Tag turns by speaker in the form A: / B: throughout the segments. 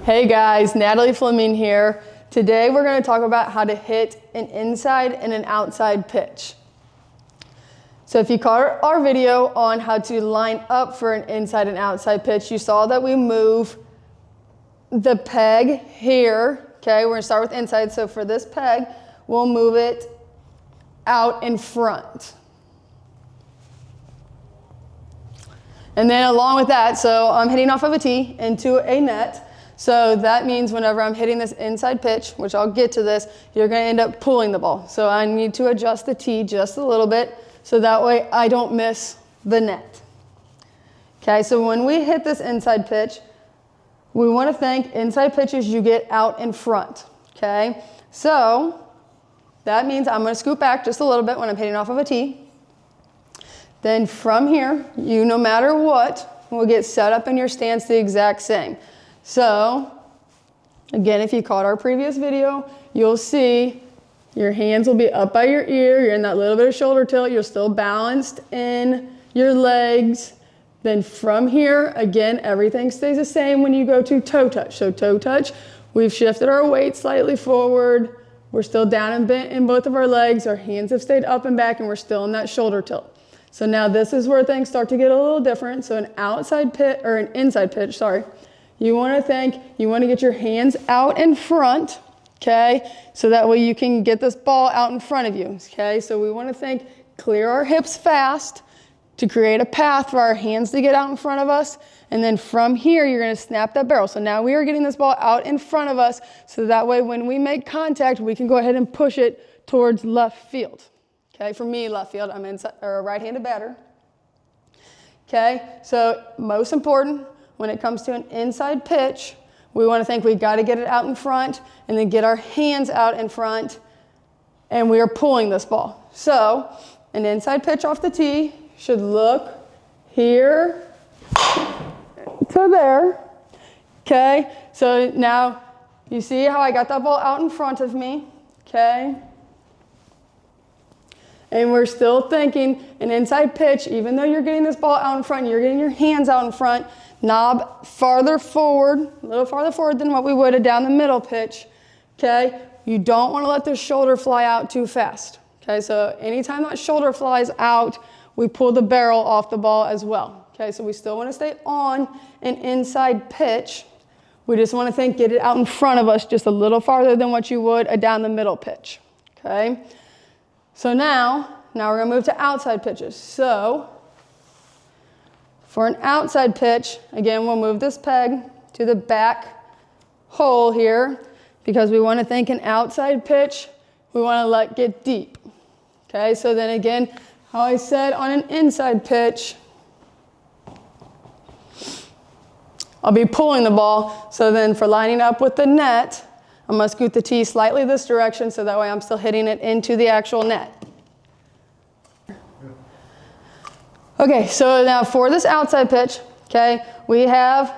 A: Hey guys, Natalie Fleming here. Today we're going to talk about how to hit an inside and an outside pitch. So if you caught our video on how to line up for an inside and outside pitch, you saw that we move the peg here. Okay, we're going to start with inside. So for this peg, we'll move it out in front. And then along with that, so I'm hitting off of a tee into a net. So that means whenever I'm hitting this inside pitch, which I'll get to this, you're going to end up pulling the ball. So I need to adjust the tee just a little bit so that way I don't miss the net. Okay, so when we hit this inside pitch, we want to think inside pitches you get out in front. Okay, so that means I'm going to scoot back just a little bit when I'm hitting off of a tee. Then from here, you no matter what, will get set up in your stance the exact same. So, again, if you caught our previous video, you'll see your hands will be up by your ear. You're in that little bit of shoulder tilt. You're still balanced in your legs. Then from here, again, everything stays the same when you go to toe touch. So toe touch, we've shifted our weight slightly forward. We're still down and bent in both of our legs. Our hands have stayed up and back, and we're still in that shoulder tilt. So now this is where things start to get a little different. So an outside pitch, or an inside pitch, sorry. You want to get your hands out in front, okay? So that way you can get this ball out in front of you, okay? So we want to think, clear our hips fast to create a path for our hands to get out in front of us. And then from here, you're going to snap that barrel. So now we are getting this ball out in front of us. So that way when we make contact, we can go ahead and push it towards left field. Okay, for me, left field, I'm a right-handed batter. Okay, so most important, when it comes to an inside pitch, we want to think we got to get it out in front and then get our hands out in front, and we are pulling this ball. So an inside pitch off the tee should look here to there. Okay, so now you see how I got that ball out in front of me. Okay. And we're still thinking an inside pitch, even though you're getting this ball out in front, you're getting your hands out in front, knob farther forward, a little farther forward than what we would have down the middle pitch, okay? You don't want to let the shoulder fly out too fast, okay? So anytime that shoulder flies out, we pull the barrel off the ball as well, okay? So we still want to stay on an inside pitch. We just want to think, get it out in front of us just a little farther than what you would a down the middle pitch, okay? So now we're going to move to outside pitches. So for an outside pitch, again, we'll move this peg to the back hole here because we want to think an outside pitch, we want to let get deep. Okay, so then again, how I said on an inside pitch, I'll be pulling the ball. So then for lining up with the net, I'm going to scoot the tee slightly this direction so that way I'm still hitting it into the actual net. Okay, so now for this outside pitch, okay, we have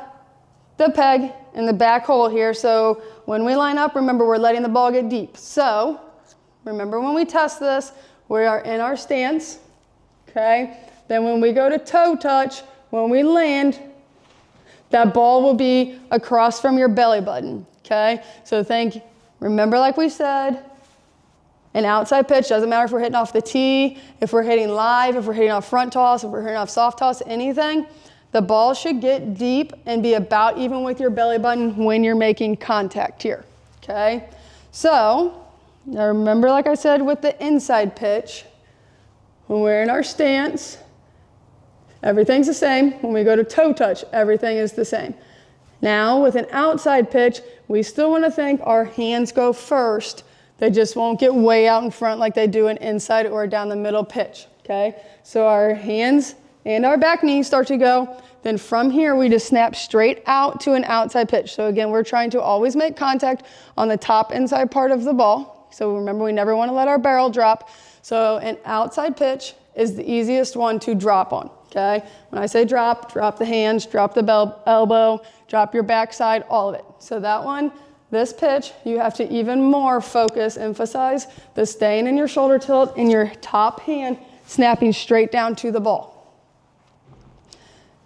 A: the peg in the back hole here. So when we line up, remember we're letting the ball get deep. So remember when we test this, we are in our stance, okay? Then when we go to toe touch, when we land, that ball will be across from your belly button. Okay, so remember like we said, an outside pitch, doesn't matter if we're hitting off the tee, if we're hitting live, if we're hitting off front toss, if we're hitting off soft toss, anything, the ball should get deep and be about even with your belly button when you're making contact here, okay? So, now remember like I said with the inside pitch, when we're in our stance, everything's the same. When we go to toe touch, everything is the same. Now, with an outside pitch, we still want to think our hands go first. They just won't get way out in front like they do an inside or down the middle pitch, okay? So our hands and our back knees start to go. Then from here, we just snap straight out to an outside pitch. So again, we're trying to always make contact on the top inside part of the ball. So remember, we never want to let our barrel drop. So an outside pitch is the easiest one to drop on. Okay, when I say drop the hands, drop the elbow, drop your backside, all of it. So that one, this pitch, you have to even more emphasize the staying in your shoulder tilt and your top hand snapping straight down to the ball.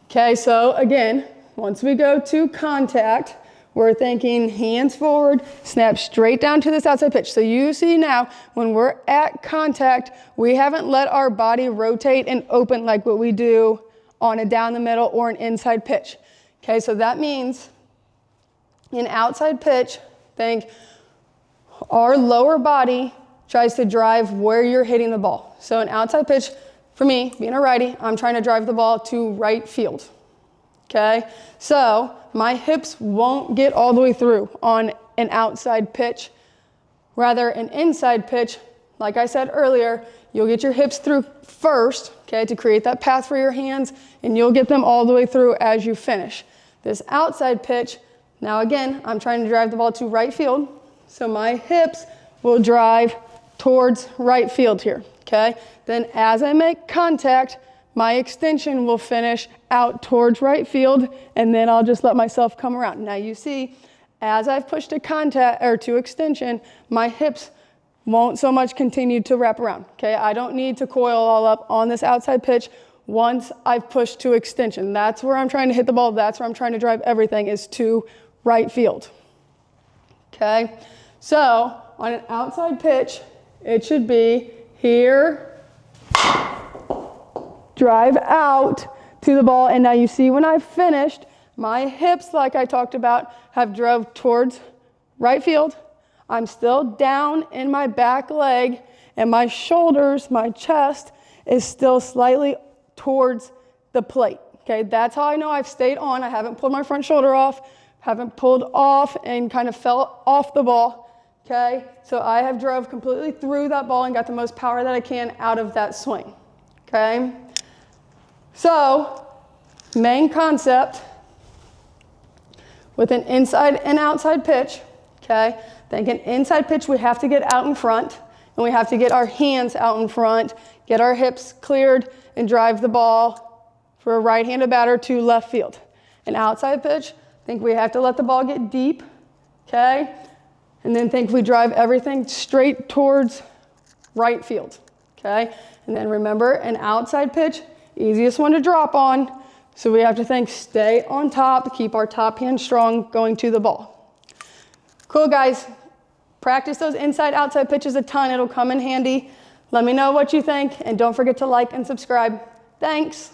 A: Okay, so again, once we go to contact, we're thinking hands forward, snap straight down to this outside pitch. So you see now, when we're at contact, we haven't let our body rotate and open like what we do on a down the middle or an inside pitch. Okay, so that means in outside pitch, think our lower body tries to drive where you're hitting the ball. So an outside pitch, for me, being a righty, I'm trying to drive the ball to right field. Okay, so my hips won't get all the way through on an outside pitch. Rather, an inside pitch, like I said earlier, you'll get your hips through first, okay, to create that path for your hands, and you'll get them all the way through as you finish. This outside pitch, now again, I'm trying to drive the ball to right field, so my hips will drive towards right field here, okay? Then as I make contact, my extension will finish out towards right field, and then I'll just let myself come around. Now you see, as I've pushed to contact or to extension, my hips won't so much continue to wrap around. Okay, I don't need to coil all up on this outside pitch once I've pushed to extension. That's where I'm trying to hit the ball. That's where I'm trying to drive everything, is to right field. Okay, so on an outside pitch, it should be here, drive out to the ball, and now you see when I've finished, my hips, like I talked about, have drove towards right field. I'm still down in my back leg, and my shoulders, my chest, is still slightly towards the plate. Okay, that's how I know I've stayed on. I haven't pulled my front shoulder off, haven't pulled off and kind of fell off the ball. Okay, so I have drove completely through that ball and got the most power that I can out of that swing. Okay, so main concept with an inside and outside pitch. Okay, think an inside pitch, we have to get out in front, and we have to get our hands out in front, get our hips cleared, and drive the ball for a right-handed batter to left field. An outside pitch, think we have to let the ball get deep, okay? And then think we drive everything straight towards right field, okay? And then remember, an outside pitch, easiest one to drop on, so we have to think stay on top, keep our top hand strong going to the ball. Cool, guys. Practice those inside-outside pitches a ton. It'll come in handy. Let me know what you think, and don't forget to like and subscribe. Thanks.